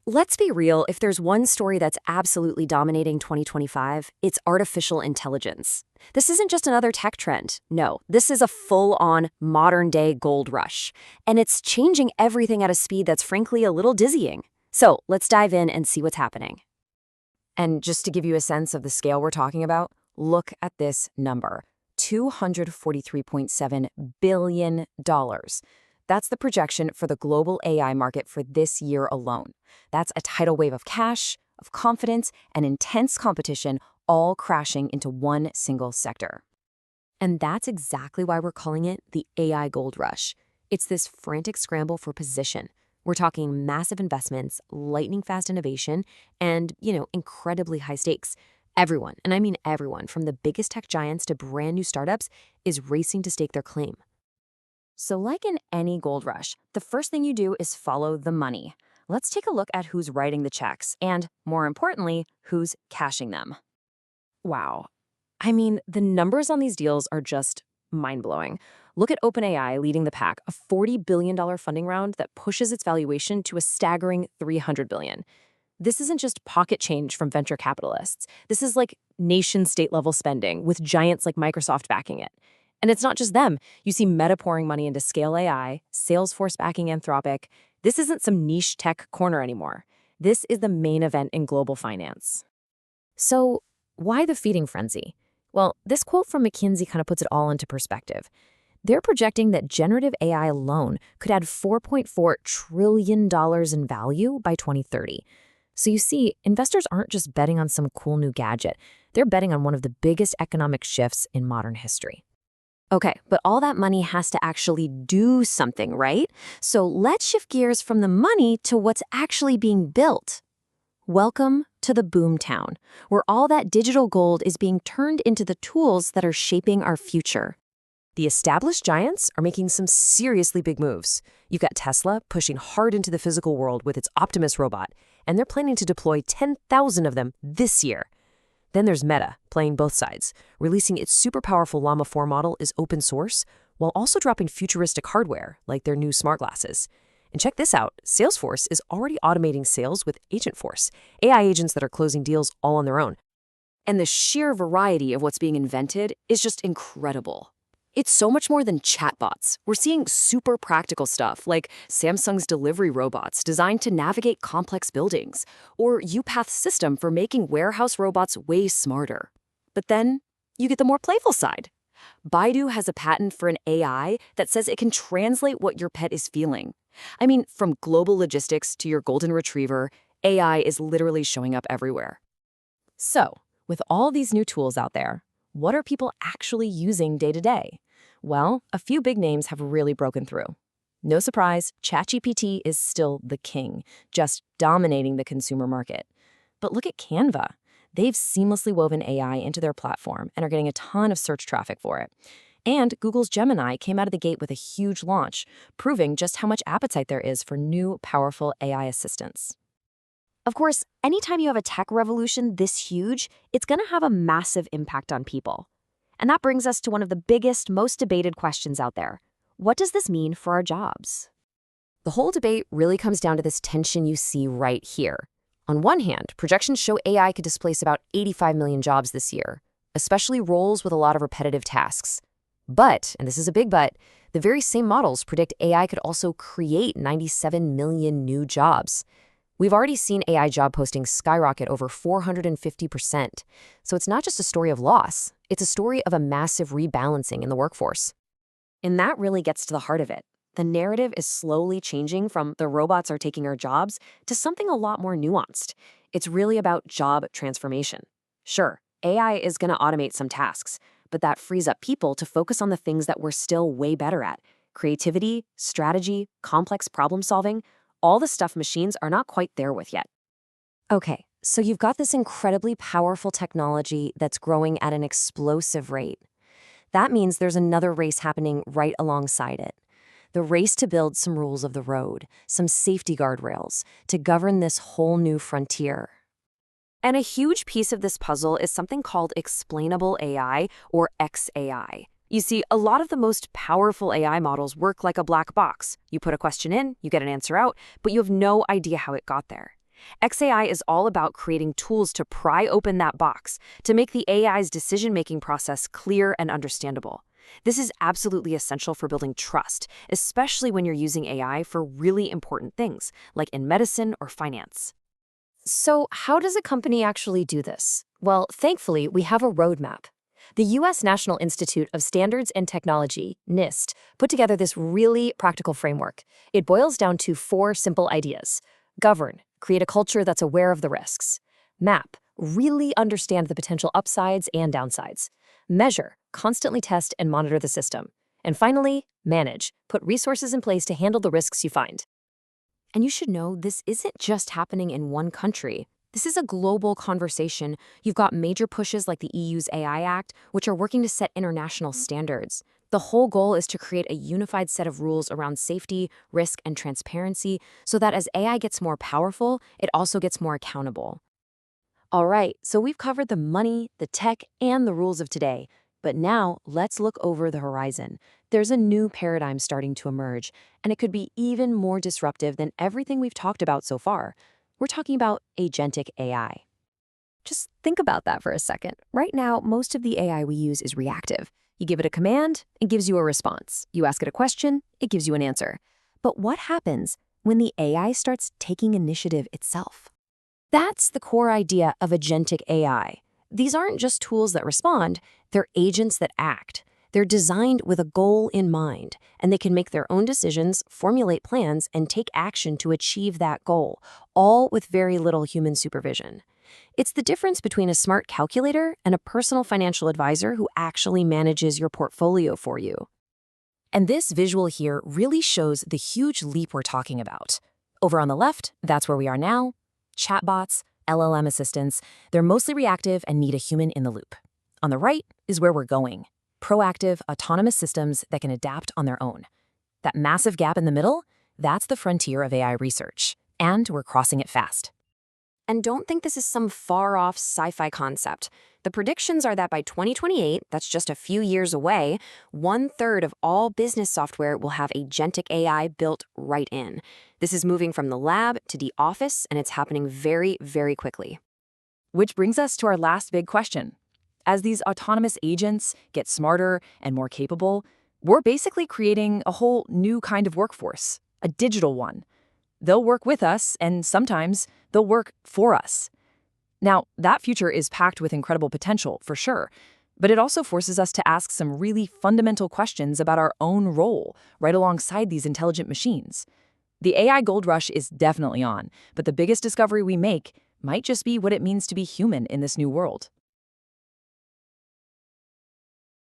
Let's be real, if there's one story that's absolutely dominating 2025, it's artificial intelligence. This isn't just another tech trend. No, this is a full-on modern-day gold rush. And it's changing everything at a speed that's frankly a little dizzying. So let's dive in and see what's happening. And just to give you a sense of the scale we're talking about, look at this number, $243.7 billion. That's the projection for the global AI market for this year alone. That's a tidal wave of cash, of confidence, and intense competition all crashing into one single sector. And that's exactly why we're calling it the AI gold rush. It's this frantic scramble for position. We're talking massive investments, lightning-fast innovation, and, incredibly high stakes. Everyone, and I mean everyone, from the biggest tech giants to brand new startups, is racing to stake their claim. So like in any gold rush, the first thing you do is follow the money. Let's take a look at who's writing the checks and, more importantly, who's cashing them. Wow. I mean, the numbers on these deals are just mind-blowing. Look at OpenAI leading the pack, a $40 billion funding round that pushes its valuation to a staggering $300 billion. This isn't just pocket change from venture capitalists. This is like nation-state level spending with giants like Microsoft backing it. And it's not just them. You see Meta pouring money into Scale AI, Salesforce backing Anthropic. This isn't some niche tech corner anymore. This is the main event in global finance. So why the feeding frenzy? Well, this quote from McKinsey kind of puts it all into perspective. They're projecting that generative AI alone could add $4.4 trillion in value by 2030. So you see, investors aren't just betting on some cool new gadget. They're betting on one of the biggest economic shifts in modern history. Okay, but all that money has to actually do something, right? So let's shift gears from the money to what's actually being built. Welcome to the boomtown, where all that digital gold is being turned into the tools that are shaping our future. The established giants are making some seriously big moves. You've got Tesla pushing hard into the physical world with its Optimus robot, and they're planning to deploy 10,000 of them this year. Then there's Meta, playing both sides, releasing its super powerful Llama 4 model as open source, while also dropping futuristic hardware, like their new smart glasses. And check this out, Salesforce is already automating sales with Agentforce, AI agents that are closing deals all on their own. And the sheer variety of what's being invented is just incredible. It's so much more than chatbots. We're seeing super practical stuff like Samsung's delivery robots designed to navigate complex buildings, or UPath's system for making warehouse robots way smarter. But then you get the more playful side. Baidu has a patent for an AI that says it can translate what your pet is feeling. I mean, from global logistics to your golden retriever, AI is literally showing up everywhere. So, with all these new tools out there, what are people actually using day to day? Well, a few big names have really broken through. No surprise, ChatGPT is still the king, just dominating the consumer market. But look at Canva. They've seamlessly woven AI into their platform and are getting a ton of search traffic for it. And Google's Gemini came out of the gate with a huge launch, proving just how much appetite there is for new, powerful AI assistants. Of course, anytime you have a tech revolution this huge, it's going to have a massive impact on people. And that brings us to one of the biggest, most debated questions out there. What does this mean for our jobs? The whole debate really comes down to this tension you see right here. On one hand, projections show AI could displace about 85 million jobs this year, especially roles with a lot of repetitive tasks. But, and this is a big but, the very same models predict AI could also create 97 million new jobs. We've already seen AI job postings skyrocket over 450%. So it's not just a story of loss, it's a story of a massive rebalancing in the workforce. And that really gets to the heart of it. The narrative is slowly changing from the robots are taking our jobs to something a lot more nuanced. It's really about job transformation. Sure, AI is going to automate some tasks, but that frees up people to focus on the things that we're still way better at. Creativity, strategy, complex problem solving, all the stuff machines are not quite there with yet. Okay, so you've got this incredibly powerful technology that's growing at an explosive rate. That means there's another race happening right alongside it. The race to build some rules of the road, some safety guardrails, to govern this whole new frontier. And a huge piece of this puzzle is something called explainable AI, or XAI. You see, a lot of the most powerful AI models work like a black box. You put a question in, you get an answer out, but you have no idea how it got there. XAI is all about creating tools to pry open that box, to make the AI's decision-making process clear and understandable. This is absolutely essential for building trust, especially when you're using AI for really important things, like in medicine or finance. So, how does a company actually do this? Well, thankfully, we have a roadmap. The U.S. National Institute of Standards and Technology, NIST, put together this really practical framework. It boils down to 4 simple ideas. Govern, create a culture that's aware of the risks. Map, really understand the potential upsides and downsides. Measure, constantly test and monitor the system. And finally, manage, put resources in place to handle the risks you find. And you should know this isn't just happening in one country. This is a global conversation. You've got major pushes like the EU's AI Act, which are working to set international standards. The whole goal is to create a unified set of rules around safety, risk, and transparency so that as AI gets more powerful, it also gets more accountable. All right, so we've covered the money, the tech, and the rules of today. But now let's look over the horizon. There's a new paradigm starting to emerge, and it could be even more disruptive than everything we've talked about so far. We're talking about agentic AI. Just think about that for a second. Right now, most of the AI we use is reactive. You give it a command, it gives you a response. You ask it a question, it gives you an answer. But what happens when the AI starts taking initiative itself? That's the core idea of agentic AI. These aren't just tools that respond, they're agents that act. They're designed with a goal in mind, and they can make their own decisions, formulate plans, and take action to achieve that goal, all with very little human supervision. It's the difference between a smart calculator and a personal financial advisor who actually manages your portfolio for you. And this visual here really shows the huge leap we're talking about. Over on the left, that's where we are now. Chatbots, LLM assistants, they're mostly reactive and need a human in the loop. On the right is where we're going. Proactive, autonomous systems that can adapt on their own. That massive gap in the middle, that's the frontier of AI research. And we're crossing it fast. And don't think this is some far-off sci-fi concept. The predictions are that by 2028, that's just a few years away, 1/3 of all business software will have agentic AI built right in. This is moving from the lab to the office, and it's happening very, very quickly. Which brings us to our last big question. As these autonomous agents get smarter and more capable, we're basically creating a whole new kind of workforce, a digital one. They'll work with us, and sometimes they'll work for us. Now, that future is packed with incredible potential, for sure, but it also forces us to ask some really fundamental questions about our own role right alongside these intelligent machines. The AI gold rush is definitely on, but the biggest discovery we make might just be what it means to be human in this new world.